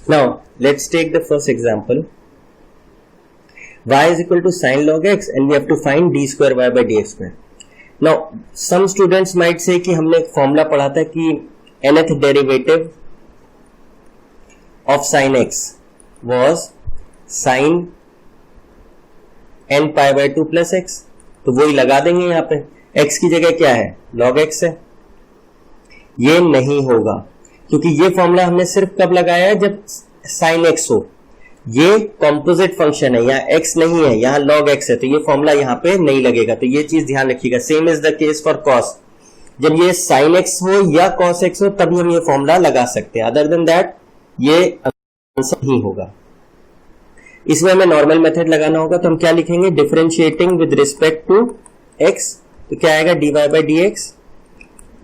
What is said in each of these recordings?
Now let's take the first example. Y is equal to sin log x and we have to find d square y by dx square. Now some students might say कि हमने एक formula पढ़ा था कि nth derivative of sin x was sin n pi by 2 plus x. तो वही लगा देंगे यहाँ पे. x की जगह क्या है? log x है. ये नहीं होगा क्योंकि ये फॉर्मूला हमने सिर्फ कब लगाया है? जब sin x हो. ये कॉम्पोजिट फंक्शन है, यहाँ x नहीं है, यहाँ log x है, तो ये फॉर्मूला यहाँ पे नहीं लगेगा. तो ये चीज ध्यान रखिएगा. Same is the case for cos. जब ये sin x हो या cos x हो तभी हम ये फॉर्मूला लगा सकते हैं. अदर देन दैट ये आंसर नहीं होगा. इसमें हमें नॉर्मल मेथड लगाना होगा. तो हम क्या लिखेंगे? Differentiating with respect to x. तो क्या आएगा? dy by dx.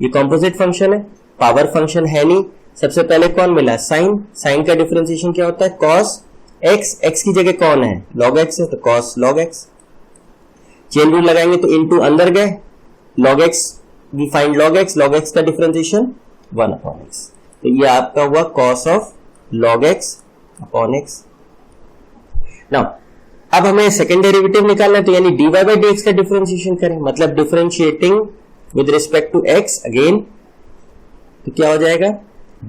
ये कॉम्पोजिट फंक्शन है, पावर फंक्शन है नहीं. सबसे पहले कौन मिला? साइन. साइन का डिफरेंशिएशन क्या होता है? cos x. x की जगह कौन है? log x है, तो cos log x. Chain rule लगाएंगे तो इनटू अंदर गए, log x we find log x. log x का डिफरेंशिएशन 1 अपॉन x. तो ये आपका हुआ cos of log x upon x. Now अब हमें सेकेंड डेरिवेटिव निकालना है, तो यानी dy by dx का डिफरेंशिएशन करें, मतलब differentiating with respect to x again. तो क्या हो जाएगा?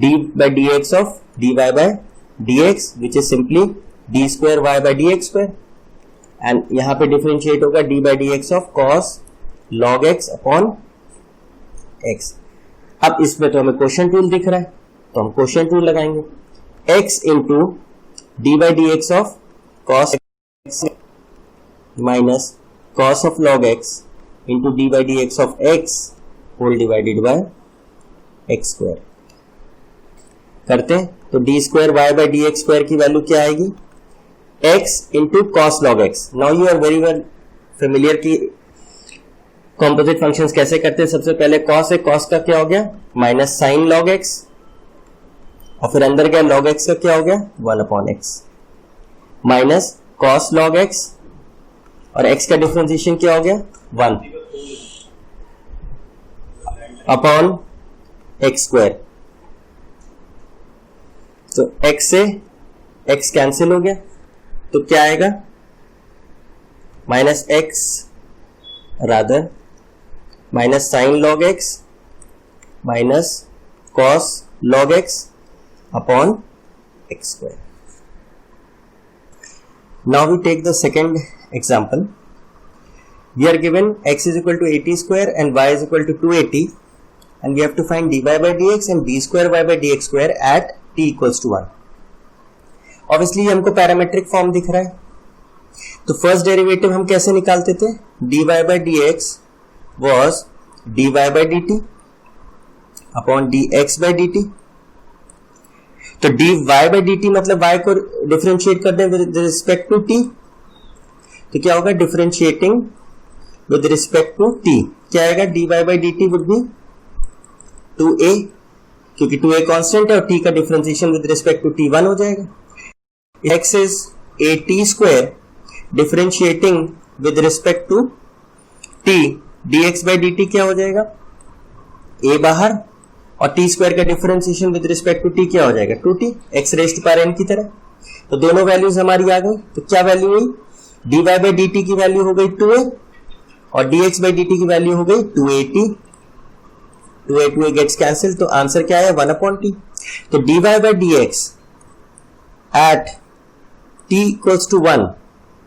d by dx of dy by dx which is simply d square y by dx square, and यहाँ पे डिफरेंशिएट होगा d by dx of cos log x upon x. अब इसमें तो हमें क्वोशिएंट रूल दिख रहा है, तो हम क्वोशिएंट रूल लगाएंगे. x into d by dx of cos x minus cos of log x into d by dx of x whole divided by x square करते हैं. तो D square Y by D x square value वैल्यू क्या आएगी? x into cos log X. Now you are very well familiar की composite functions कैसे करते हैं. सबसे पहले कॉस है, कॉस का क्या हो गया? माइनस साइन लॉग एक्स, और फिर अंदर गया लॉग एक्स का क्या हो गया? 1 upon X minus cos log X, और x का डिफरेंशिएशन क्या हो गया? 1 अपॉन एक्स स्क्वायर. तो x से x कैंसिल हो गया, तो क्या आएगा? Minus X rather minus sine log X minus cos log X upon x square. Now we take the second example. We are given x is equal to 80 square and y is equal to 280, and we have to find dy by dx and d square y by dx square at t equals to 1. Obviously हमको parametric form दिख रहा है, तो first derivative हम कैसे निकालते थे? dy by dx was dy by dt upon dx by dt. तो dy by dt मतलब y को डिफरेंशिएट कर दें विद रिस्पेक्ट टू t, तो क्या होगा? Differentiating with respect to t क्या आएगा? dy by dt would be 2a, क्योंकि 2a कांस्टेंट है और t का differentiation with respect to t 1 हो जाएगा. x is a t square differentiating with respect to t dx by dt क्या हो जाएगा? a बाहर, और t स्क्वायर का differentiation with respect to t क्या हो जाएगा? 2t x raised power n की तरह. तो दोनों वैल्यूज हमारी आ गई. तो क्या वैल्यू हुई? dy by dt की वैल्यू हो गई 2a और dx by dt की वैल्यू हो गई 2at. 2a गेट्स कैंसिल, तो आंसर क्या है? 1 अपॉन t. तो dy by dx at t equals to 1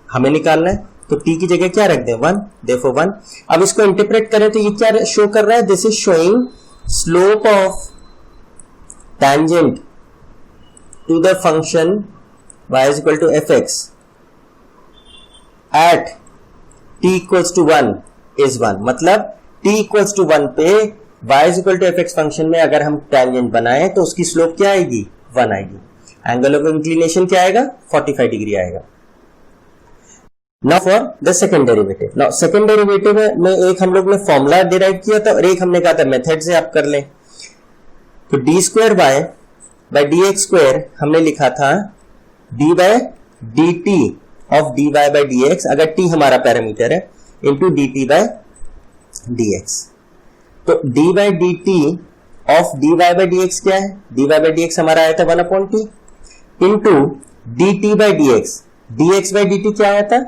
हमें निकालना है, तो t की जगह क्या रख दें? 1, देयरफॉर 1. अब इसको इंटरप्रेट करें तो ये क्या शो कर रहा है? This is showing slope of tangent to the function y is equal to fx at t equals to 1 is 1. मतलब t equals to 1 पे y is equal to fx function में अगर हम टेंजेंट बनाए तो उसकी स्लोप क्या आएगी? 1 आएगी. एंगल ऑफ इंक्लिनेशन क्या आएगा? 45 डिग्री आएगा. Now for the second derivative. Now second derivative में एक हम लोग ने फॉर्मूला डिराइव किया था और एक हमने कहा था मेथड से आप कर लें. तो D square Y by D x square हमने लिखा था D by D T of D Y by D X, अगर टी हमारा पैरामीटर है, into D T by D x. तो D by D T of D Y by D X क्या है? D Y by D X हमारा आया था 1 upon T. Into D T by D x, D X by D T क्या आया था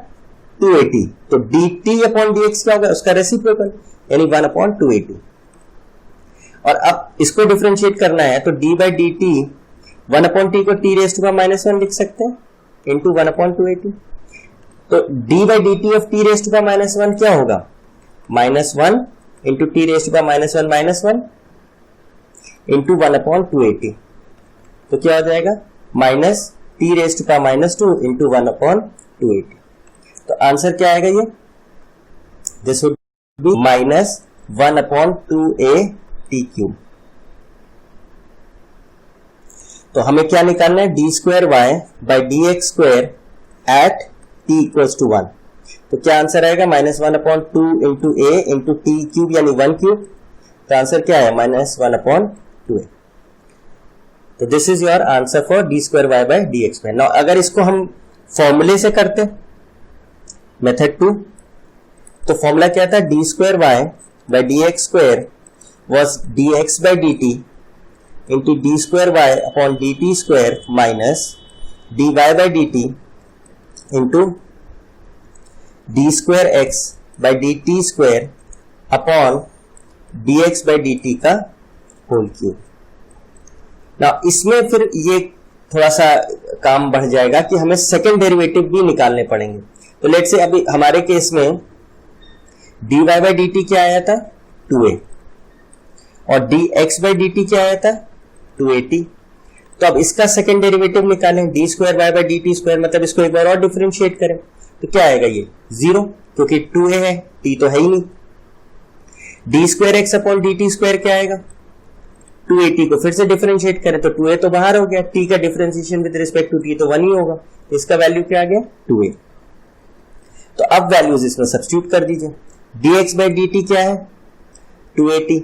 280, तो D T upon D X क्या होगा उसका रेसिप्रोकल यानी 1/280। और अब इसको डिफरेंशिएट करना है तो D by D T 1/t को t रेस्ट टू माइनस 1 लिख सकते हैं इंटू 1/280। तो d by D T of t raised to minus 1 क्या होगा -1 into t raised to minus 1 -1 into 1/280। तो क्या हो जाएगा minus t raised to -2 into 1/280। तो आंसर क्या आएगा ये, दिस वुड बी -1/2a/t³। तो हमें क्या निकालना है d² y by dx² at t equals to 1। तो क्या आंसर आएगा -1/2 इंटू a इंटू t³ यानी 1³। तो आंसर क्या है -1/2a। तो this is your answer for d² y by dx²। Now अगर इसको हम फॉर्मूले से करते मेथड 2, तो फॉर्मूला क्या था d² y by dx² was dx by dt into d² y upon dt² minus dy by dt into d² x by dt² upon dx by dt का होल क्यूब। ना इसमें फिर ये थोड़ा सा काम बढ़ जाएगा कि हमें सेकेंड डेरिवेटिव भी निकालने पड़ेंगे। तो लेट्स से अभी हमारे केस में dy by dt क्या आया था 2a और dx by dt क्या आया था 280। तो अब इसका सेकेंड डेरिवेटिव निकालें d² y by dt², मतलब इसको एक बार और डिफरेंशिएट करें तो क्या आएगा ये 0, क्योंकि 2a है t तो है ही नहीं। d² x अपॉन dt² क्या आएगा 280 को फिर से डिफरेंशिएट करें तो 2a तो बाहर हो गया, t का differentiation with respect to t तो 1 ही होगा, तो इसका वैल्यू क्या आ गया 2a। तो अब वैल्यूज इसमें सब्स्टिट्यूट कर दीजिए, dx by dt क्या है 280,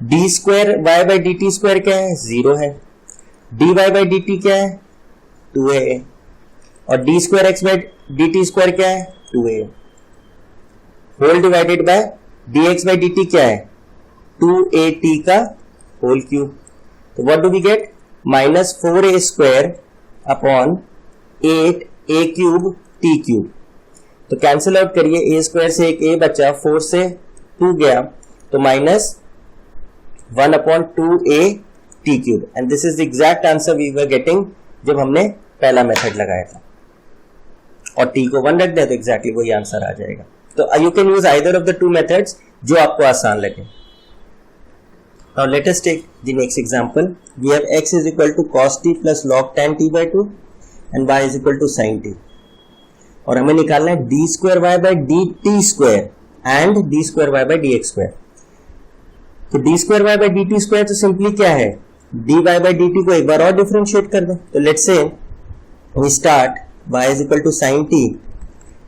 d² y by dt² क्या है 0 है, dy by dt क्या है 2a है और d² x by dt² क्या है 2a whole divided by dx by dt क्या है 2at का होल क्यूब। तो what do we get -4a² upon 8a³ t³। तो कैंसिल आउट करिए, a² से एक a बचा, 4 से 2 गया तो -1/2a t³ and this is the exact answer we were getting जब हमने पहला मेथड लगाया था और t को 1 रख दिया तो एग्जैक्टली वही आंसर आ जाएगा। तो you can use either of the two methods जो आपको आसान लगे। Now let us take the next example. We have x is equal to cos t plus log tan t/2 and y is equal to sin t और हमें निकालना है d² y by dt² and d² y by dx²। तो d² y by dt² तो simply क्या है dy by dt को एक बार और डिफरेंशिएट कर दें। तो let's say we start y is equal to sin t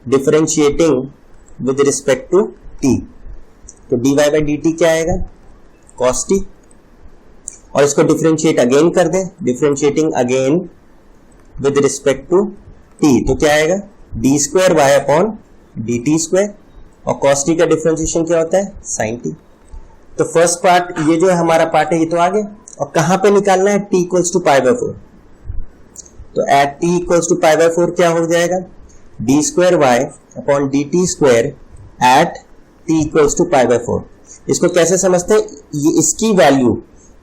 differentiating with respect to t। तो dy बाई dt क्या आएगा cos t और इसको डिफरेंशिएट अगेन कर दें, differentiating again with respect to t। तो क्या आएगा d² y अपॉन dt² और cos t का डिफरेंशिएशन क्या होता है sin t। तो फर्स्ट पार्ट ये जो है हमारा पार्ट है ये तो आ गया और कहां पे निकालना है t इक्वल्स टू π/4। तो एट t इक्वल्स टू π/4 क्या हो जाएगा d² y upon dt² at t equals to π/4। इसको कैसे समझते हैं, ये इसकी वैल्यू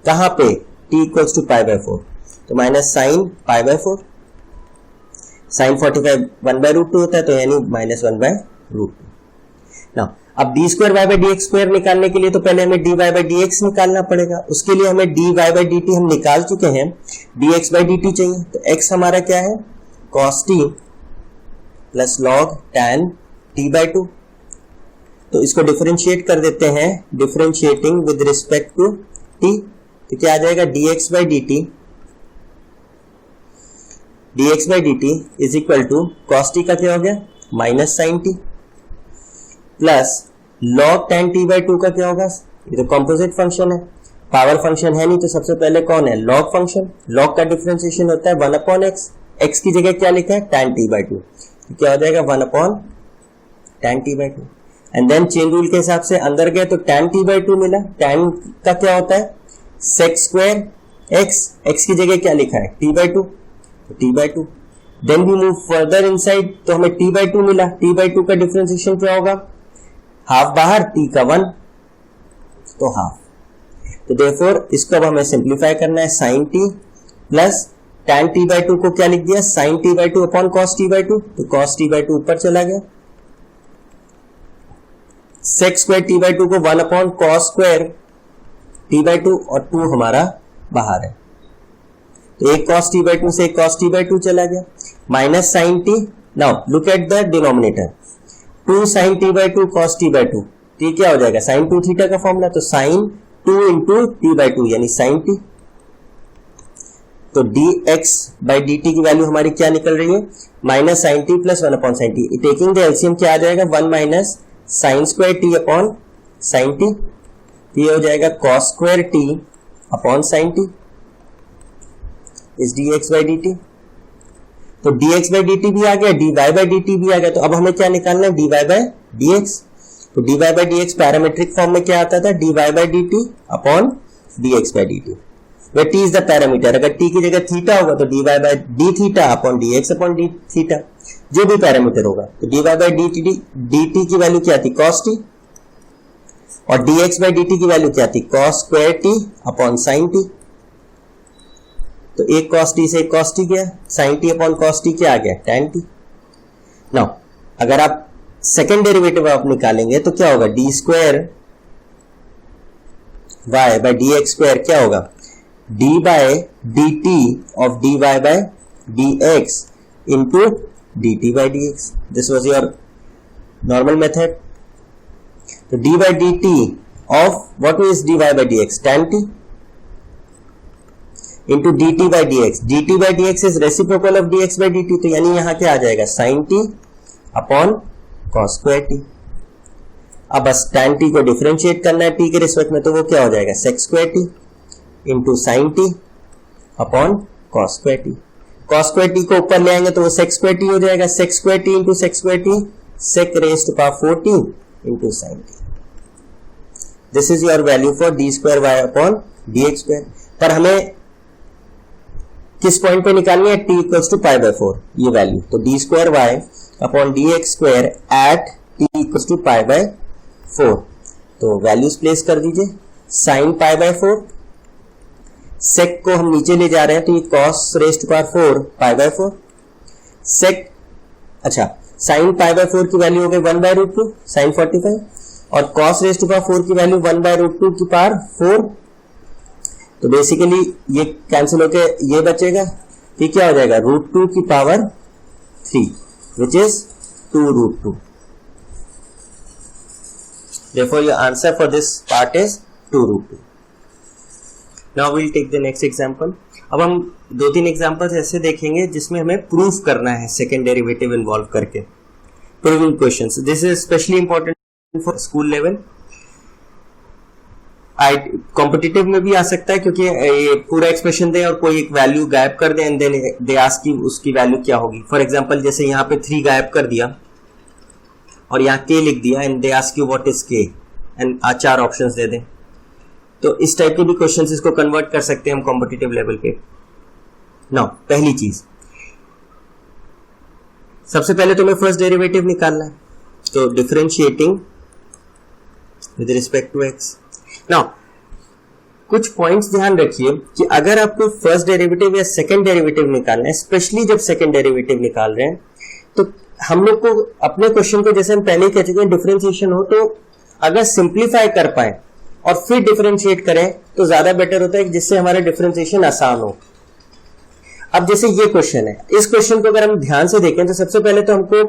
कहां पे t इक्वल्स टू π/4 तो माइनस साइन π/4, साइन 45 1/√2 होता है तो यानी -1/√2। नाउ अब d² y बाई dx² निकालने के लिए तो पहले हमें dy बाई dx निकालना पड़ेगा, उसके लिए हमें dy बाई dt हम निकाल चुके हैं, dx बाई dt चाहिए। तो x हमारा क्या है cos t plus log tan t/2। तो इसको डिफरेंशिएट कर देते हैं, differentiating with respect to t। तो क्या आ जाएगा dx by dt is equal to cos t का क्या हो गया minus sine t plus log tan t/2 का क्या होगा, ये तो कंपोजिट फंक्शन है, पावर फंक्शन है नहीं तो सबसे पहले कौन है log फंक्शन। log का डिफरेंशिएशन होता है 1/x, x की जगह क्या लिखा है tan t/2, तो क्या हो जाएगा 1/tan t/2 and then chain rule के हिसाब से अंदर गए तो tan t/2 मिला। tan का क्या होता है sec² x की जगह क्या लिखा है t/2, तो t/2। Then we move further inside, तो हमें t/2 मिला। t/2 का डिफरेंशिएशन क्या होगा, हाफ बाहर, t का 1, तो हाफ। तो देयरफॉर इसको अब हमें सिंप्लीफाई करना है, sin t plus tan t/2 को क्या लिख दिया, sin t/2 upon cos t/2, तो cos t/2 ऊपर चला गया। sec स्क्वायर t/2 को 1 अपॉन cos स्क्वायर t/2 और 2 हमारा बाहर है, तो एक cos t/2 से एक cos t/2 चला गया, minus sin t। Now look at the denominator, 2 sin t/2 cos t/2, t क्या हो जाएगा, sin 2 थीटा का फॉर्मूला, तो sin 2 इंटू t/2 यानी sin t। तो dx बाई dt की वैल्यू हमारी क्या निकल रही है, minus sine T plus 1 upon sine T. Taking the LCM क्या आ जाएगा, 1 minus sine square T upon sine T, ये हो जाएगा cos square T upon sine T is dx by dt। तो dx बाई dt भी आ गया, dy बाई dt भी आ गया, तो अब हमें क्या निकालना है, dy बाई dx। तो dy by dx parametric form में क्या आता था, dy by dt upon dx by dt, where t is the parameter। अगर t की जगह थीटा होगा तो dy by d theta upon dx upon d theta, जो भी पैरामीटर होगा। तो dy बाई dt की वैल्यू क्या थी, cos t, और dx बाई dt की वैल्यू क्या थी, cos square t upon sin t। तो एक cos t से एक cos t गया, sin t upon cos t क्या आ गया, tan t। नाउ अगर आप सेकेंड डेरिवेटिव आप निकालेंगे तो क्या होगा, d square y by dx square क्या होगा, d by dt of dy by dx into dt by dx। This was your normal method। तो d by dt of what is dy by dx, tan t into dt by dx। dt by dx is reciprocal of dx by dt, तो यानी यहां क्या आ जाएगा, sin t upon cos square t। अब बस tan t को differentiate करना है t के रिस्पेक्ट में, तो वो क्या हो जाएगा, sec square t into sine T upon cos square T. Cos square T को ऊपर ले आएंगे तो वो सेक स्क्वायर टी हो जाएगा, sec square T into sec square T, sec raised to power 4t into sine T. This is your value for D square Y upon D x square. पर हमें किस पॉइंट पे निकालनी है, t equals to pi by 4 ये value. तो D square Y upon D x स्क्वायर at t equals to pi by 4। तो वैल्यूज प्लेस कर दीजिए, साइन पाई बाय 4, सेक को हम नीचे ले जा रहे हैं तो ये cos raised to power 4 pi by 4, sec अच्छा साइन पाई बाय 4 की वैल्यू हो गई 1 बाय रूट 2 साइन 45, और cos रेज्ड टू पावर 4 की वैल्यू 1 बाय रूट 2 की पावर 4। तो बेसिकली ये कैंसिल होके ये बचेगा, ये क्या हो जाएगा, रूट 2 की power 3 which is 2 root 2। Therefore your answer for this part is 2 root 2। Now we'll take the next example। अब हम 2-3 एग्जांपल्स ऐसे देखेंगे जिसमें हमें प्रूफ करना है सेकेंड डेरिवेटिव इन्वॉल्व करके, proving questions. This is specially important for school level, competitive में भी आ सकता है, क्योंकि ये पूरा एक्सप्रेशन दे और कोई एक वैल्यू गायब कर दे एंड देन दे आस्क की उसकी वैल्यू क्या होगी। फॉर एग्जांपल जैसे यहाँ पे 3 गायब कर दिया और यहाँ k लिख दिया and they ask you what is k and 4 options दे दें, तो इस टाइप के भी क्वेश्चंस इसको कन्वर्ट कर सकते हैं हम कॉम्पिटिटिव लेवल पे। नाउ पहली चीज, सबसे पहले तुम्हें फर्स्ट डेरिवेटिव निकालना है, तो differentiating with respect to x। Now कुछ पॉइंट्स ध्यान रखिए कि अगर आपको फर्स्ट डेरिवेटिव या सेकंड डेरिवेटिव निकालना है, स्पेशली जब सेकंड डेरिवेटिव निकाल रहे हैं, तो हम लोग को अपने क्वेश्चन को, जैसे हम पहले कह चुके हैं, डिफरेंशिएशन हो तो अगर सिंप्लीफाई कर पाए और फिर डिफरेंशिएट करें तो ज्यादा बेटर होता है, जिससे हमारा डिफरेंशिएशन आसान हो। अब जैसे ये क्वेश्चन है, इस क्वेश्चन को अगर हम ध्यान से देखें तो सबसे पहले तो हमको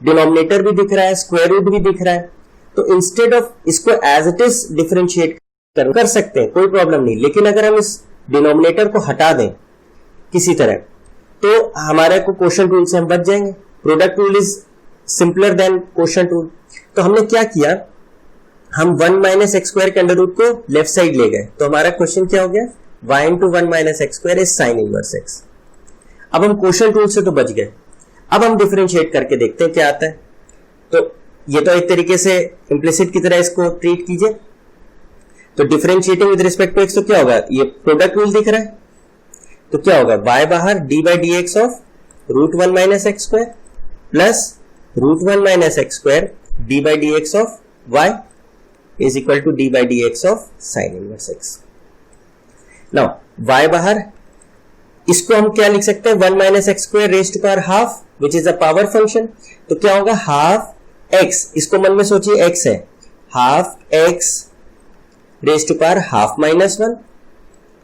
डिनोमिनेटर भी दिख रहा है, स्क्वायर रूट भी दिख रहा है, तो इंस्टेड ऑफ इसको एज इट इज डिफरेंशिएट कर सकते हैं, कोई प्रॉब्लम नहीं। लेकिन अगर हम इस डिनोमिनेटर को हटा दें किसी तरह, तो हमारे को क्वोशंट रूल से हम बच जाएंगे। Product rule is simpler than quotient rule. तो हमने क्या किया, हम 1 माइनस एक्स स्क्वायर के अंडर रूट को लेफ्ट साइड ले गए, तो हमारा क्वेश्चन क्या हो गया, y into 1 minus x square is sine inverse x. अब हम क्वोशंट रूल से तो बच गए, अब हम डिफरेंशिएट करके देखते हैं क्या आता है। तो ये तो एक तरीके से इम्प्लिसिट की तरह इसको ट्रीट कीजिए। तो differentiating with respect to x तो क्या होगा, ये प्रोडक्ट रूल दिख रहा है, तो क्या होगा y बाहर d by D x of root one minus x square plus root one minus x square d by D x of y is equal to d by D x of sine inverse x. Now y बाहर, इसको हम क्या लिख सकते हैं, one minus x square raise to power half which is a power function, तो क्या होगा हाफ एक्स, इसको मन में सोचिए x है, half x raise to power half minus one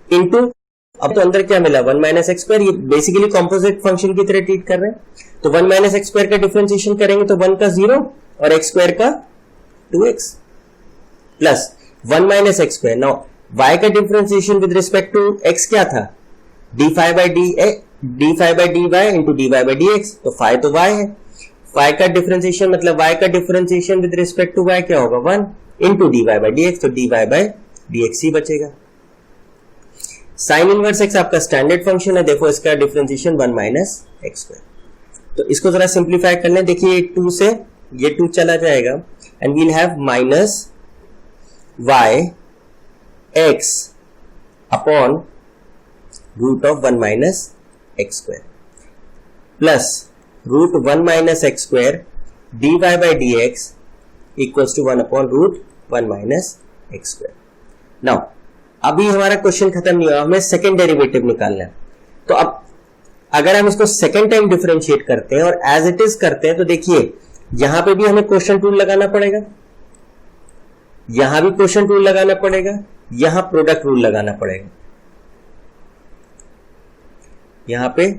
into, अब तो अंदर क्या मिला, वन माइनस एक्स स्क्वायर, ये बेसिकली कॉम्पोजिट फंक्शन की तरह ट्रीट कर रहे हैं, तो वन माइनस एक्स स्क्वायर का डिफरेंशिएशन करेंगे तो वन का जीरो और एक्स स्क्वायर का 2x plus one minus x square. Now y का differentiation with respect to x क्या था, D five by D Y into D Y by D x, तो फाइव तो y है, y का डिफरेंशिएशन मतलब y का differentiation with respect to y क्या होगा, one into D Y by D x, तो D Y by D X ही बचेगा। साइन इनवर्स एक्स आपका स्टैंडर्ड फंक्शन है, देखो इसका differentiation one minus x square, तो इसको जरा सिंप्लीफाई कर लें, देखिए 2 से ये 2 चला जाएगा and we'll have minus Y x upon root of one minus x square plus root one minus x square D Y by D x equals to one upon root one minus x square. Now अभी हमारा question खत्म नहीं हुआ, हमें second derivative निकालना है, तो अब अगर हम इसको सेकेंड टाइम डिफरेंशिएट करते हैं और एज इट इज करते हैं तो देखिए यहां पे भी हमें क्वेश्चन टूल लगाना पड़ेगा, यहां भी क्वेश्चन टूल लगाना पड़ेगा, यहां प्रोडक्ट रूल लगाना पड़ेगा, यहां पे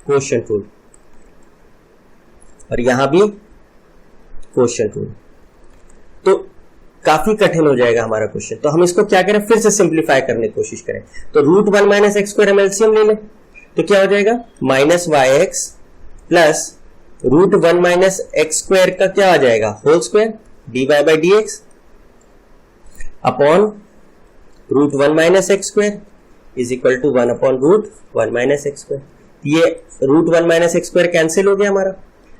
क्वेश्चन टूल और यहां भी क्वेश्चन टूल, तो काफी कठिन हो जाएगा हमारा क्वेश्चन। तो हम इसको क्या करें, फिर से सिंप्लीफाई करने की कोशिश करें, तो root one minus x square हम एलसीएम ले लें, तो क्या हो जाएगा minus Y X plus root one minus x square का क्या आ जाएगा whole square D Y by D X upon root one minus x square is equal to one upon root one minus x square. ये root one minus x square cancel हो गया हमारा,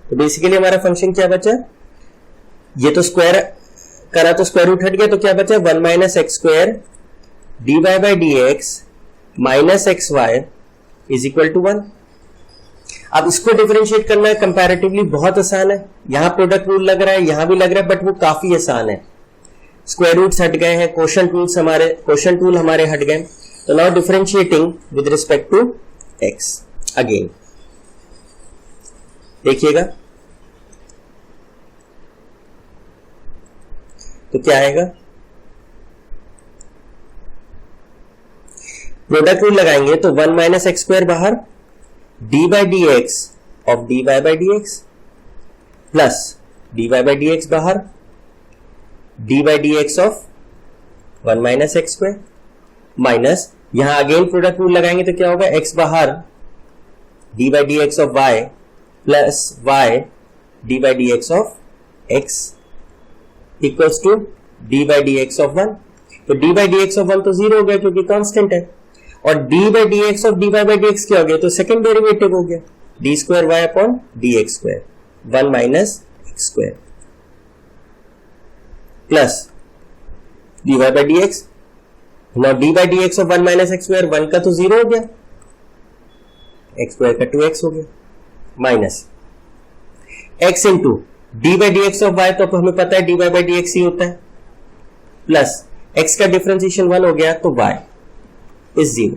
तो basically हमारा फंक्शन क्या बचा, ये तो स्क्वायर करा तो स्क्वायर रूट हट गया, तो क्या बचा one minus x square D Y by D x minus x y is equal to one. अब इसको डिफरेंशिएट करना है कंपैरेटिवली बहुत आसान है, यहां प्रोडक्ट रूल लग रहा है, यहां भी लग रहा है, बट वो काफी आसान है, स्क्वायर रूट्स हट गए हैं, क्वोशंट टूल हमारे हट गए, तो now differentiating with respect to X again, देखिएगा तो क्या आएगा, प्रोडक्ट रूल लगाएंगे तो वन माइनस एक्स स्क्वायर बाहर D by D x of D Y by D x plus D Y by D X बाहर D by D x of one minus x square minus यहां again product rule लगाएंगे तो क्या होगा X बाहर D by D x of Y plus Y D by D x of X equals to D by D x of one, तो D by D x of one तो zero हो गया क्योंकि कांस्टेंट है, और D by D x of D Y by D X क्या हो गया, तो सेकंड डेरिवेटिव हो गया D square Y upon D x square one minus x square plus D Y by D x, now D by D x of one minus x square one का तो zero हो गया, x square का 2x हो गया minus X into D by D x of Y, तो हमें पता है D Y by D X ही होता है, प्लस एक्स का डिफरेंशिएशन 1 हो गया तो y इज 0।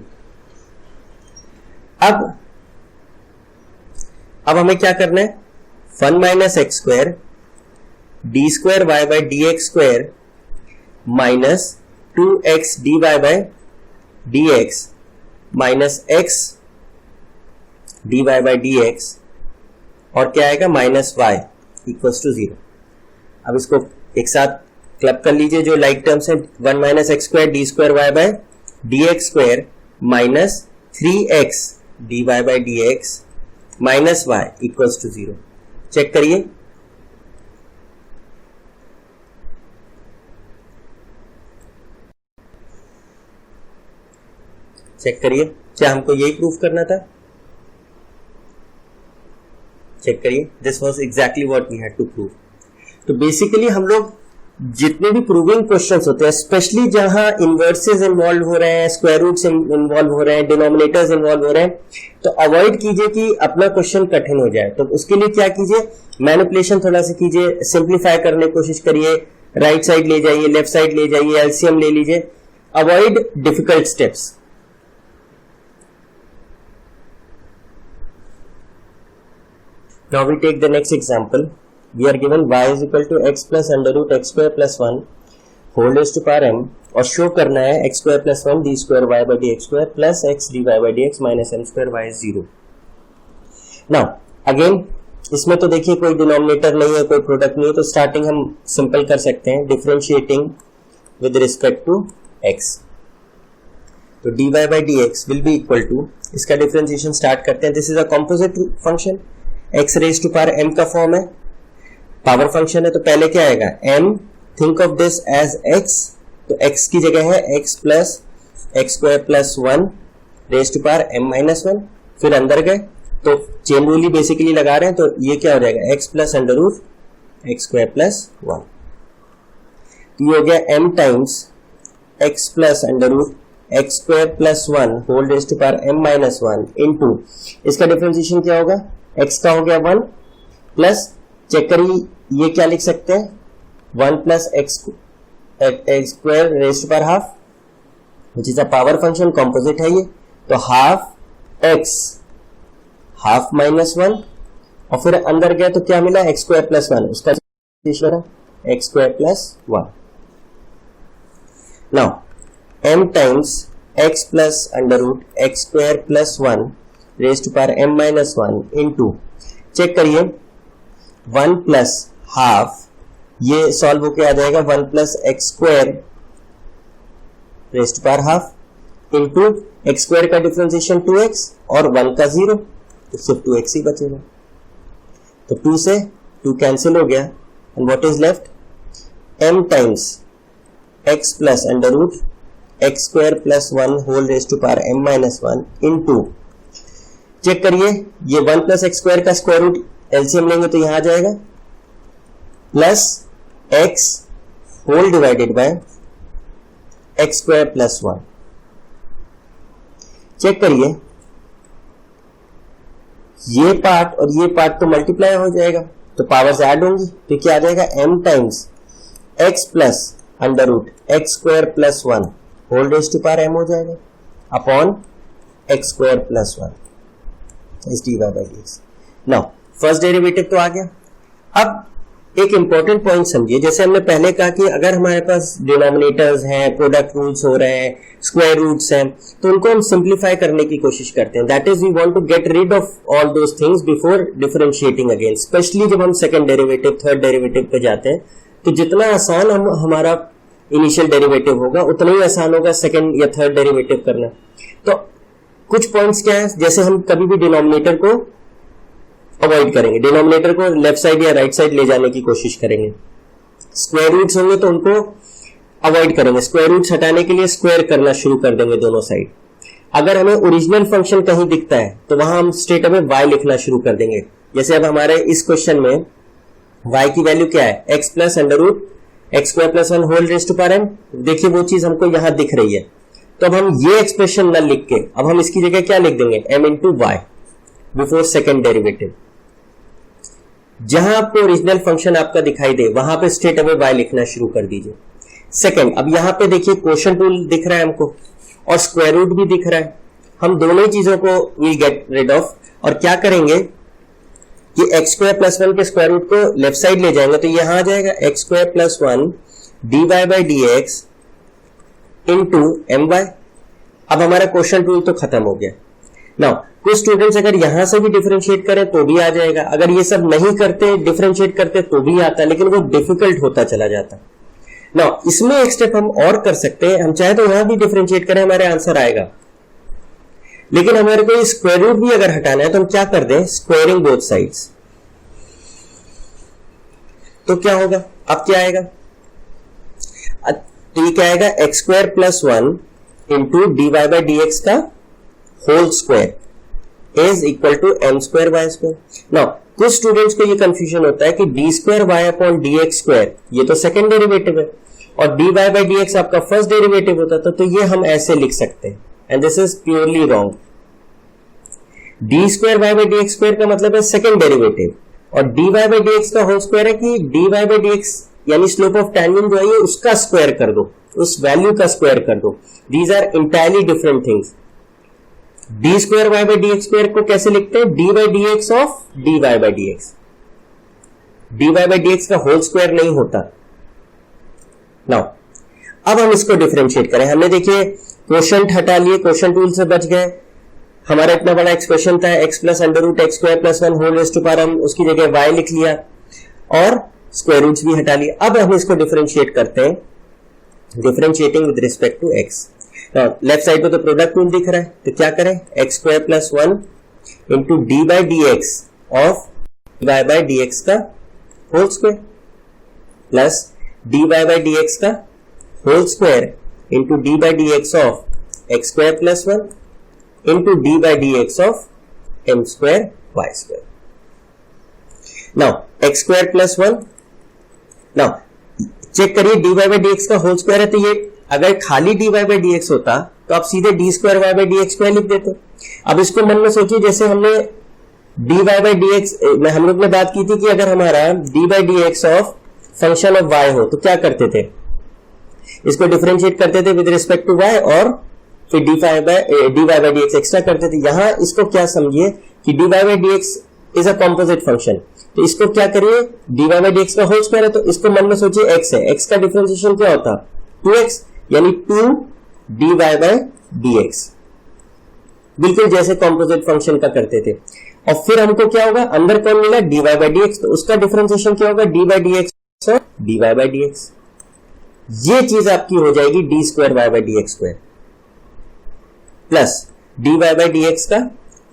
अब हमें क्या करना है, 1 minus x square d square Y by D x square minus 2x d Y by D x minus x d Y by D x, और क्या आएगा माइनस वाई इक्वल्स टू 0। अब इसको एक साथ क्लब कर लीजिए, जो लाइक टर्म्स है, 1 minus x square d square y by D x square minus 3x d Y by D x minus y equals to 0। Check करिए, चेक करिए, क्या हमको यही प्रूफ करना था, चेक करिए, this was exactly what we had to prove. तो basically हम लोग जितने भी प्रूविंग क्वेश्चंस होते हैं, स्पेशली जहां इन्वर्सेस इन्वॉल्व हो रहे हैं, स्क्वायर रूट्स इन्वॉल्व हो रहे हैं, डिनोमिनेटर्स इन्वॉल्व हो रहे हैं, तो अवॉइड कीजिए कि अपना क्वेश्चन कठिन हो जाए। तो उसके लिए क्या कीजिए, मैनिपुलेशन थोड़ा सा कीजिए, सिंप्लीफाई करने की कोशिश करिए, राइट साइड ले जाइए, लेफ्ट साइड ले जाइए, एलसीएम ले लीजिए, avoid difficult steps. Now we take the next example. We are given y is equal to x plus under root x square plus 1 whole raised to power m, और show करना है x square plus 1 d square y by dx square plus x dy by dx minus m square y is 0. Now again इसमें तो देखिए कोई denominator नहीं है, कोई प्रोडक्ट नहीं है, तो स्टार्टिंग हम सिंपल कर सकते हैं, differentiating with respect to x. तो dy by dx will be equal to, इसका डिफरेंशिएशन स्टार्ट करते हैं. This is a composite function, x raise to power m का फॉर्म है, पावर फंक्शन है, तो पहले क्या आएगा m, think of this as x, तो x की जगह है x plus x square plus 1 raise to power m minus 1. फिर अंदर गए तो चेन रूल ही बेसिकली लगा रहे हैं, तो ये क्या हो जाएगा x plus under root x square plus 1. ये हो गया m times x plus under root x square plus 1 whole raise to power m minus 1 into, इसका डिफरेंशिएशन क्या होगा, x का हो गया 1 प्लस, चेक करिए ये क्या लिख सकते हैं, 1 plus x square raise to power half, which is a power function, composite है ये, तो हाफ एक्स हाफ माइनस 1, और फिर अंदर गया तो क्या मिला एक्स स्क्वायर प्लस 1, उसका x square plus 1. Now m times x plus under root x square plus 1 raise to power m minus 1 into, check करिए 1 प्लस हाफ, ये सॉल्व होके आ जाएगा 1 plus x square raise to power half into x square का differentiation 2x और 1 का 0, तो सिर्फ 2x ही बचेगा. तो 2 से 2 कैंसिल हो गया, and what is left, m times x plus under root x square plus 1 whole raise to power m minus 1 into, check करिए ये 1 प्लस एक्स स्क्वायर का स्क्वायर रूट एलसीएम लेंगे तो यहां आ जाएगा plus x whole divided by x square plus 1. Check करिए ये पार्ट और ये पार्ट तो मल्टीप्लाई हो जाएगा, तो पावर्स ऐड होंगी, तो क्या आ जाएगा m times x plus under root x square plus 1 whole raise to power m हो जाएगा upon x square plus 1 is dy by dx. Now first derivative तो आ गया. अब एक इंपॉर्टेंट पॉइंट समझिए, जैसे हमने पहले कहा कि अगर हमारे पास डिनोमिनेटर्स हैं, प्रोडक्ट रूल्स हो रहे हैं, स्क्वायर रूट्स हैं, तो उनको हम सिंप्लीफाई करने की कोशिश करते हैं. That is we want to get rid of all those things before differentiating again. Specially जब हम सेकंड डेरिवेटिव, थर्ड डेरिवेटिव पे जाते हैं, तो जितना आसान हमारा इनिशियल डेरिवेटिव होगा उतना ही आसान होगा सेकंड या थर्ड डेरिवेटिव करना. तो कुछ पॉइंट्स क्या है, जैसे हम कभी भी डिनोमिनेटर को अवॉइड करेंगे, डिनोमिनेटर को लेफ्ट साइड या राइट साइड ले जाने की कोशिश करेंगे. स्क्वायर रूट्स होंगे तो उनको अवॉइड करेंगे, स्क्वायर रूट्स हटाने के लिए स्क्वायर करना शुरू कर देंगे दोनों साइड. अगर हमें ओरिजिनल फंक्शन कहीं दिखता है तो वहां हम स्ट्रेट अवे y लिखना शुरू कर देंगे. जैसे अब हमारे इस क्वेश्चन में y की वैल्यू क्या है, x plus under root x square plus 1 whole raise to power m. देखिए वो चीज हमको यहां दिख रही है, तो अब हम ये एक्सप्रेशन न लिख के अब हम इसकी जगह क्या लिख देंगे, m into y before second derivative. जहां आपको ओरिजिनल फंक्शन आपका दिखाई दे वहां पे स्ट्रेट अवे y लिखना शुरू कर दीजिए. सेकंड, अब यहां पे देखिए क्वोशंट रूल दिख रहा है हमको और स्क्वायर रूट भी दिख रहा है. हम दोनों ही चीजों को विल गेट रिड ऑफ, और क्या करेंगे कि एक्स स्क्वायर प्लस 1 के स्क्वायर रूट को लेफ्ट साइड ले जाएंगे, तो यहां आ जाएगा x square plus 1 dy by D x into m y. अब हमारा क्वोशंट रूल तो खत्म हो गया. नाउ कुछ स्टूडेंट्स अगर यहां से भी डिफरेंशिएट करें तो भी आ जाएगा, अगर ये सब नहीं करते डिफरेंशिएट करते तो भी आता, लेकिन वो डिफिकल्ट होता चला जाता. नाउ इसमें एक स्टेप हम और कर सकते हैं, हम चाहे तो यहां भी डिफरेंशिएट करें, हमारे आंसर आएगा. लेकिन हमारे को स्क्वायर रूट भी अगर हटाना है तो हम क्या कर दें, स्क्वायरिंग बोथ साइड्स. तो क्या होगा, अब क्या आएगा, तो ये क्या आएगा, X square plus 1 into D Y by D x का whole square is equal to M square Y square. Now कुछ स्टूडेंट्स को ये कंफ्यूजन होता है कि D square Y upon D x square ये तो सेकंड डेरिवेटिव है और D Y by D X आपका फर्स्ट डेरिवेटिव होता था, तो ये हम ऐसे लिख सकते हैं and this is purely wrong. D square Y by D x square का मतलब है सेकंड डेरिवेटिव और D Y by D x का होल स्क्वायर है कि d Y by D x यानी स्लोप ऑफ टेंजेंट जो है उसका स्क्वायर कर दो, उस वैल्यू का स्क्वायर कर दो। These are entirely different things. D square Y by D x square को कैसे लिखते हैं? D by D x of D Y by D x. D Y by D x का होल स्क्वायर नहीं होता। नाउ अब हम इसको डिफरेंशिएट करें। हमने देखिए क्वोशंट हटा लिए, क्वोशंट टूल से बच गए। हमारा इतना बड़ा एक्सप्रेशन था x plus under root x square plus 1 whole raised to power, हम उसकी जगह y लिख लिया और स्क्वायर रूट्स भी हटा लिया। अब हम इसको डिफरेंशिएट करते हैं, differentiating with respect to x। Left side पे तो प्रोडक्ट रूल दिख रहा है, तो क्या करें? X square plus 1 into D by D x of y by D x का whole square plus D Y by D x का whole square into D by D x of x square plus 1 into D by D x of m square Y square. Now x square plus 1, now check करिए d Y by D x का whole square है, तो ये अगर खाली d Y by D x होता तो आप सीधे d square Y by D x square लिख देते। अब इसको मन में सोचिए, जैसे हमने d Y by D x में हम लोग ने बात की थी कि अगर हमारा d by D x of function of y हो तो क्या करते थे? इसको डिफरेंशिएट करते थे विद रिस्पेक्ट टू वाई और फिर d Y by D x extra करते थे। यहां इसको क्या समझिए कि d Y by D x is a composite function, तो इसको क्या करिए? D Y by D x का होल स्क्वायर है तो इसको मन में सोचिए एक्स है, एक्स का डिफरेंशिएशन क्या होता? 2x यानी 2 d Y by D x, बिल्कुल जैसे कॉम्पोजिट फंक्शन का करते थे। और फिर हमको क्या होगा? अंदर कौन मिला? D Y by D x, तो उसका डिफरेंशिएशन क्या होगा? डी बाई डी एक्स और D Y by D x. ये चीज आपकी हो जाएगी d square Y by D x square plus D Y by D x का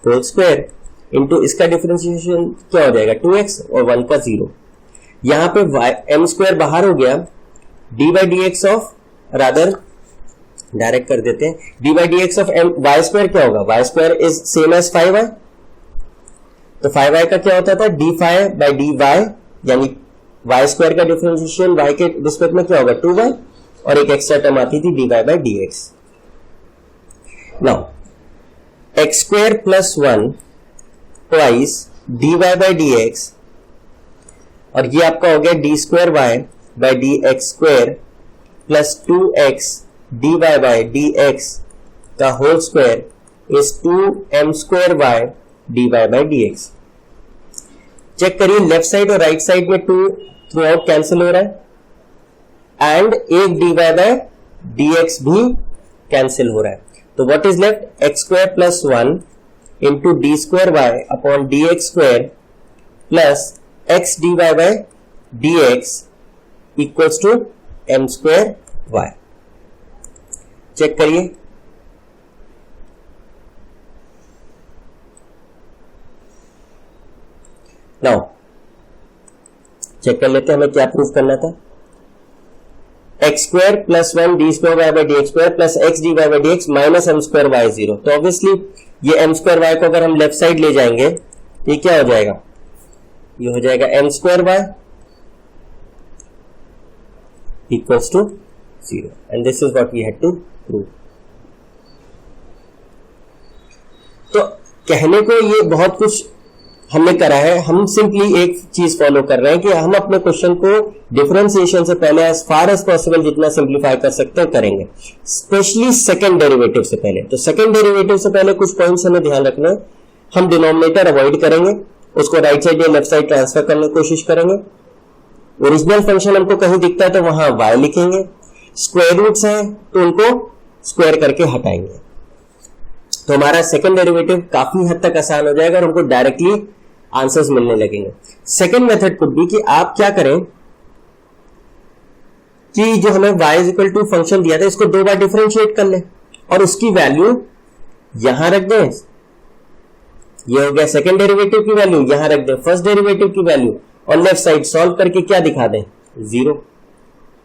होल स्क्वायर इंटू इसका डिफरेंशिएशन क्या हो जाएगा? 2x और 1 का 0। यहां पे एम स्क्वायर बाहर हो गया, d by D x of, rather direct कर देते हैं, d by D x of m y square क्या होगा? Y square is same as 5y, तो 5y का क्या होता था? D five by D y, यानी वाई स्क्वायर का डिफरेंशिएशन वाई के रिस्पेक्ट में क्या होगा? 2y, और एक एक्स्ट्रा टर्म आती थी d Y by D x. Now x square plus 1 twice d Y by D x, और ये आपका हो गया D square Y by D x square plus 2x d Y by D x का whole square is 2m square y d Y by D x. Check करिए left side और right side में 2 through out cancel हो रहा है and एक d Y by D x भी cancel हो रहा है, तो what is left? X square plus 1 into d square Y upon D x square plus x d Y by D x equals to M square y. Check करिए, now check कर लेते हैं हमें क्या प्रूफ करना था। X square plus 1 d square Y by D x square plus x d Y by D x minus m square y 0, तो obviously ये एम स्क्वायर वाई को अगर हम लेफ्ट साइड ले जाएंगे ये क्या हो जाएगा? ये हो जाएगा m square y equals to 0, and this is what we had to prove. तो कहने को ये बहुत कुछ हमने करा है, हम सिंपली एक चीज फॉलो कर रहे हैं कि हम अपने क्वेश्चन को डिफरेंशिएशन से पहले एज फार एज पॉसिबल जितना सिंप्लीफाई कर सकते हैं करेंगे, स्पेशली सेकंड डेरिवेटिव से पहले। तो सेकंड डेरिवेटिव से पहले कुछ पॉइंट्स हमें ध्यान रखना है। हम डिनोमिनेटर अवॉइड करेंगे, उसको राइट साइड या लेफ्ट साइड ट्रांसफर करने की कोशिश करेंगे। ओरिजिनल फंक्शन हमको कहीं दिखता है तो वहां y लिखेंगे, स्क्वायर रूट्स हैं तो उनको स्क्वायर करके हटाएंगे, तो हमारा सेकंड डेरिवेटिव काफी हद तक आसान हो जाएगा और हमको डायरेक्टली आंसर्स मिलने लगेंगे। सेकंड मेथड कुड भी कि आप क्या करें कि जो हमें y is equal to function दिया था इसको 2 बार डिफरेंशिएट कर ले और उसकी वैल्यू यहां रख दें। ये हो गया सेकंड डेरिवेटिव की वैल्यू, यहां रख दें फर्स्ट डेरिवेटिव की वैल्यू और लेफ्ट साइड सॉल्व करके क्या दिखा दें? 0।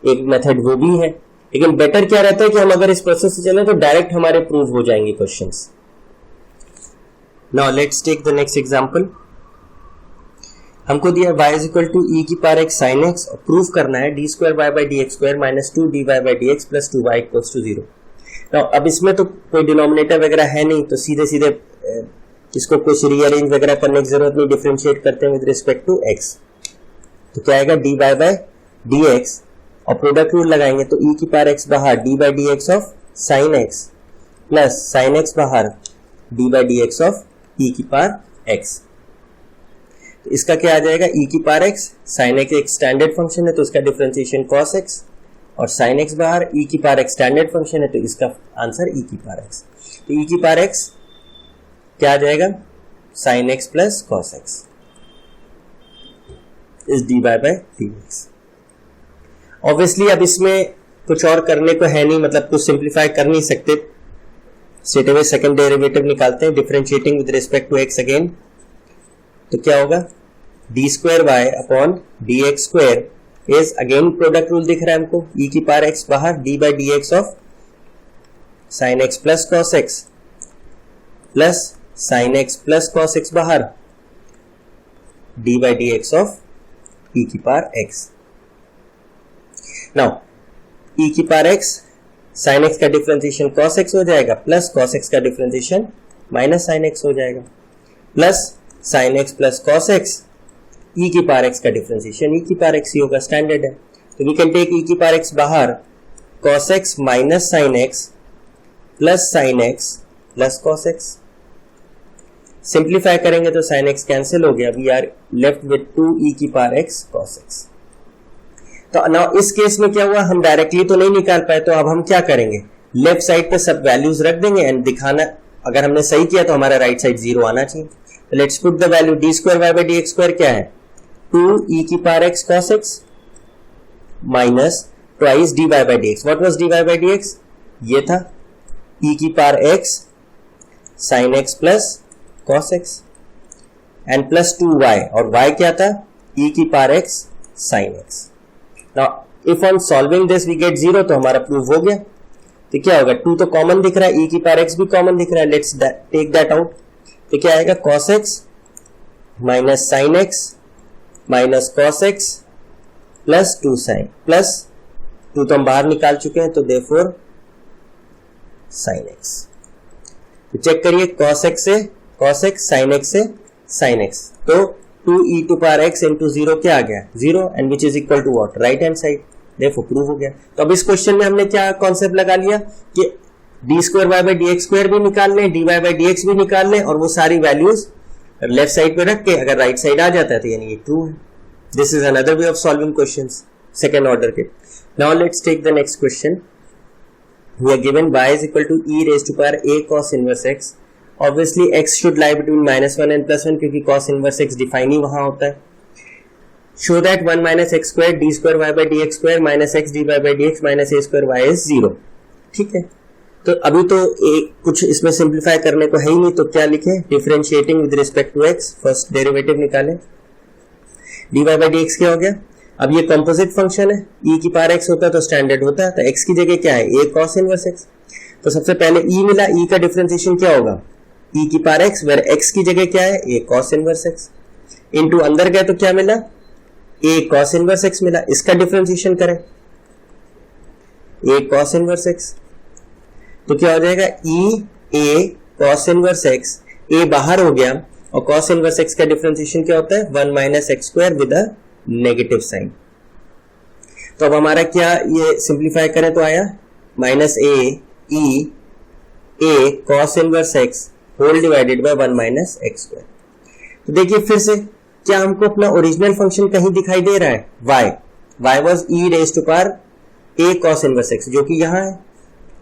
एक मेथड वो भी है, लेकिन बेटर क्या रहता है कि हम अगर इस प्रोसेस से चलें तो डायरेक्ट हमारे प्रूव हो जाएंगे questions. Now let's take the next example. हमको दिया y is equal to e की पावर एक्स साइन एक्स और प्रूफ करना है d square Y by D x square minus 2 dy by D x plus 2y equals to 0। अब इसमें तो कोई डिनोमिनेटर वगैरह है नहीं, तो सीधे सीधे इसको कुछ रीअरेंज वगैरह करने की जरूरत नहीं, डिफरेंशिएट करते हैं विद रिस्पेक्ट टू x। तो क्या आएगा dy बाई डी एक्स और प्रोडक्ट रूल लगाएंगे तो e की पावर x बाहर d by D x of sine x plus sine x बाहर d by D x of e की पावर x। इसका क्या आ जाएगा e की पावर x, साइन x एक स्टैंडर्ड फंक्शन है तो इसका डिफरेंशिएशन cos x और साइन x बाहर e की पावर x स्टैंडर्ड फंक्शन है तो इसका आंसर e की पावर x। तो e की पावर x क्या आ जाएगा sine x plus cos x is dy by dx। Obviously अब इसमें कुछ और करने को है नहीं, मतलब कुछ सिंप्लीफाई कर नहीं सकते, स्ट्रेट अवे सेकंड डेरिवेटिव निकालते हैं differentiating with respect to x again. तो क्या होगा d square Y upon D x square is again product rule दिख रहा है हमको, e की पावर x बाहर d by D x of sine x plus cos x plus sine x plus cos x बाहर d by D x of e की power x। Now e की power x sine x का differentiation cos x हो जाएगा plus cos x का differentiation minus sine x हो जाएगा plus sine x plus cos x e की power x का डिफरेंशिएशन e की पावर x ही होगा, स्टैंडर्ड है। तो वी कैन टेक e की पावर x बाहर cos x minus sine x plus sine x plus cos x। Simplify करेंगे तो साइन x कैंसिल हो गया, we are left with 2e की पावर x cos x। तो नाउ इस case में क्या हुआ, हम डायरेक्टली तो नहीं निकाल पाए, तो अब हम क्या करेंगे लेफ्ट साइड पे सब वैल्यूज रख देंगे एंड दिखाना, अगर हमने सही किया तो हमारा राइट साइड 0 आना चाहिए। तो let's put the value d square Y by D x square क्या है 2e की power x cos x minus twice dy by D x. What was dy by D x, ये था e की power x sin x plus cos x and plus 2y और y क्या था e की power x sin x। Now if on solving this we get 0 तो हमारा prove हो गया। तो क्या होगा 2 तो कॉमन दिख रहा है, e की पावर x भी कॉमन दिख रहा है, लेट्स टेक दैट आउट। तो क्या आएगा cos x minus sine x minus cos x plus 2 sine plus 2 तो हम बाहर निकाल चुके हैं तो देयरफॉर sin x। तो चेक करिए cos x से cos x sin x से sin x, तो 2e to power x into 0 क्या आ गया 0 and which is equal to what right hand side, therefore prove हो गया। तो अब इस क्वेश्चन में हमने क्या कॉन्सेप्ट लगा लिया कि D square Y by D x square भी निकाल लें, d Y by D x भी निकाल लें और वो सारी वैल्यूज लेफ्ट साइड पे रख के अगर राइट साइड आ जाता है तो यानी ये ट्रू है। This is another way of solving questions second order के। Now let's take the next question. We are given y is equal to e raised to power a cos inverse x। obviously x should lie between -1 and +1 क्योंकि cos inverse x define ही वहां होता है। show that 1 minus x squared d square y by dx square minus x dy by dx minus a square y is 0। ठीक है, तो अभी तो कुछ इसमें सिंप्लीफाई करने को है ही नहीं, तो क्या लिखे differentiating with respect to x, first derivative निकालें। dy by dx क्या हो गया, अब ये कंपोजिट फंक्शन है, e की पावर x होता है तो स्टैंडर्ड होता है, तो x की जगह क्या है a cos इनवर्स x। तो सबसे पहले e मिला, e का डिफरेंशिएशन क्या होगा e की पावर x, वेयर x की जगह क्या है a cos inverse x into अंदर गए तो क्या मिला a cos इनवर्स x मिला, इसका डिफरेंशिएशन करें a cos इनवर्स x, तो क्या हो जाएगा e a cos inverse x, a बाहर हो गया और cos इनवर्स x का डिफरेंशिएशन क्या होता है 1 minus x square with a negative sign. तो अब हमारा क्या, ये सिंप्लीफाई करें तो आया minus a e a cos inverse x whole divided by 1 minus x square. तो देखिए फिर से क्या हमको अपना ओरिजिनल फंक्शन कहीं दिखाई दे रहा है y was e raise to power a cos inverse x जो कि यहां है,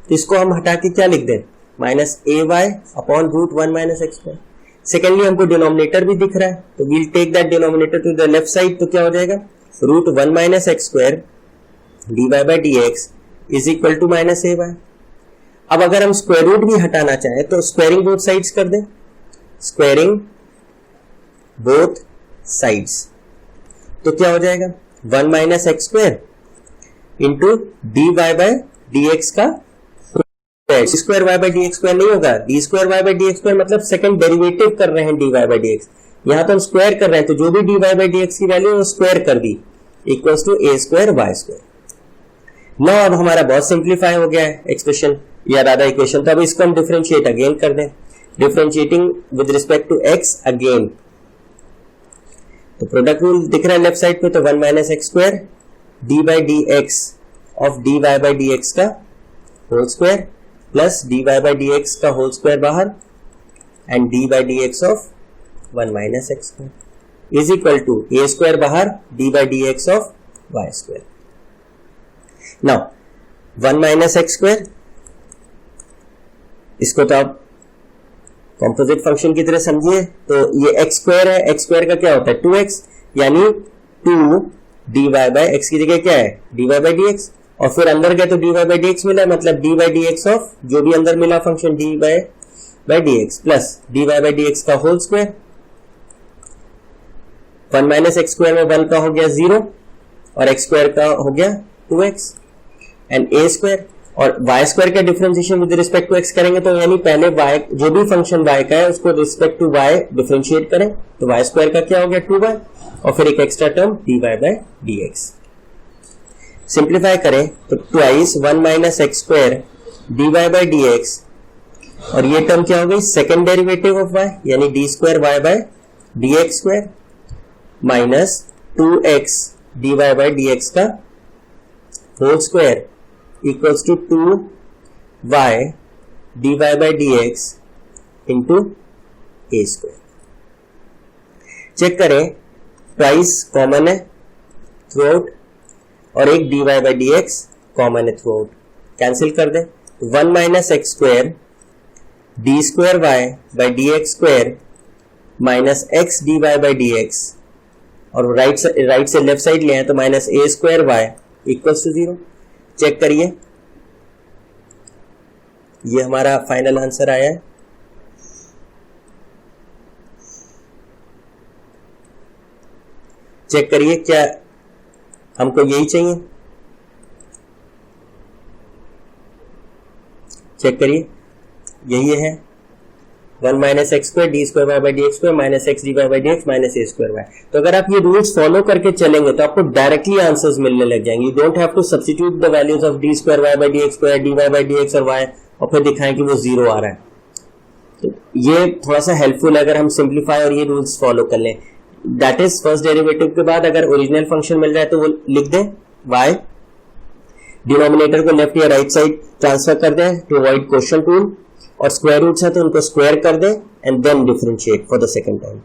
तो इसको हम हटा के क्या लिख दें minus a y upon root 1 minus x square. Secondly हमको डिनोमिनेटर भी दिख रहा है तो we'll take that denominator to the left side, तो क्या हो जाएगा root 1 minus x square D Y by D x is equal to minus a y. अब अगर हम स्क्वायर रूट भी हटाना चाहें तो स्क्वायरिंग बोथ साइड्स कर दें, स्क्वायरिंग बोथ साइड्स, तो क्या हो जाएगा 1 minus x square into D Y by D x का square Y by D x square नहीं होगा, d square Y by D x square मतलब सेकंड डेरिवेटिव कर रहे हैं d Y by D x, यहां तो हम स्क्वायर कर रहे हैं, तो जो भी dy बाई dx की वैल्यू वो स्क्वायर कर दी, equals to a square Y square. Now अब हमारा बहुत सिंप्लीफाई हो गया है एक्सप्रेशन या राधा इक्वेशन, तो अब इसको हम डिफरेंशिएट अगेन कर दें, differentiating with respect to x again. तो प्रोडक्ट रूल दिख रहा है लेफ्ट साइड पे, तो 1 minus x square d by D x of D Y by D x का whole square plus D Y by D x का whole square बाहर and d by D x of 1 minus x square is equal to a square बाहर D by D x of y square. Now 1 minus x square, इसको तो आप composite function की तरह समझिए, तो ये एक्स स्क्वायर है, एक्स स्क्वायर का क्या होता है 2x, यानी 2 डी वाई बाई एक्स की जगह क्या है D Y by D x, और फिर अंदर गए तो D Y by D x मिला, मतलब d by D x of जो भी अंदर मिला function d Y by D x plus D Y by D x का whole square. 1 minus x square में 1 का हो गया 0 और एक्स स्क्वायर का हो गया 2x एंड ए स्क्वायर, और वाई स्क्वायर का differentiation with respect to x करेंगे, तो यानी पहले y जो भी फंक्शन y का है उसको रिस्पेक्ट टू y डिफरेंशिएट करें, तो वाई स्क्वायर का क्या हो गया 2y और फिर एक extra term dy by dx। Simplify करें तो twice 1 minus x square dy by dx, और ये टर्म क्या हो गई सेकेंड डेरिवेटिव ऑफ y यानी d square Y by D x square minus 2x dy by dx का whole square equals to 2y dy by dx into a square. Check करें twice common है throughout और एक dy by dx common है through out, cancel कर दें, 1 minus x square d square Y by D x square minus x d Y by D x, और right से left side ले आए तो minus a square y equals to 0। Check करिए, ये हमारा फाइनल आंसर आया है। चेक करिए क्या हमको यही चाहिए, चेक करिए यही है 1 minus x square d square Y by D x square minus x d Y by D x minus a square y. तो अगर आप ये रूल्स फॉलो करके चलेंगे तो आपको डायरेक्टली आंसर्स मिलने लग जाएंगे, you don't have to substitute the values of d square Y by D x square D Y by D x और वाई और फिर दिखाएं कि वो 0 आ रहा है। तो ये थोड़ा सा हेल्पफुल है अगर हम सिंप्लीफाई और ये रूल्स फॉलो कर लें। दैट इज फर्स्ट डेरिवेटिव के बाद अगर ओरिजिनल फंक्शन मिल जाए तो वो लिख दें y, डिनोमिनेटर को लेफ्ट या राइट साइड ट्रांसफर कर दें टू अवॉइड क्वोशिएंट रूल, और स्क्वायर रूट्स है तो उनको स्क्वायर कर दें and then differentiate for the second time.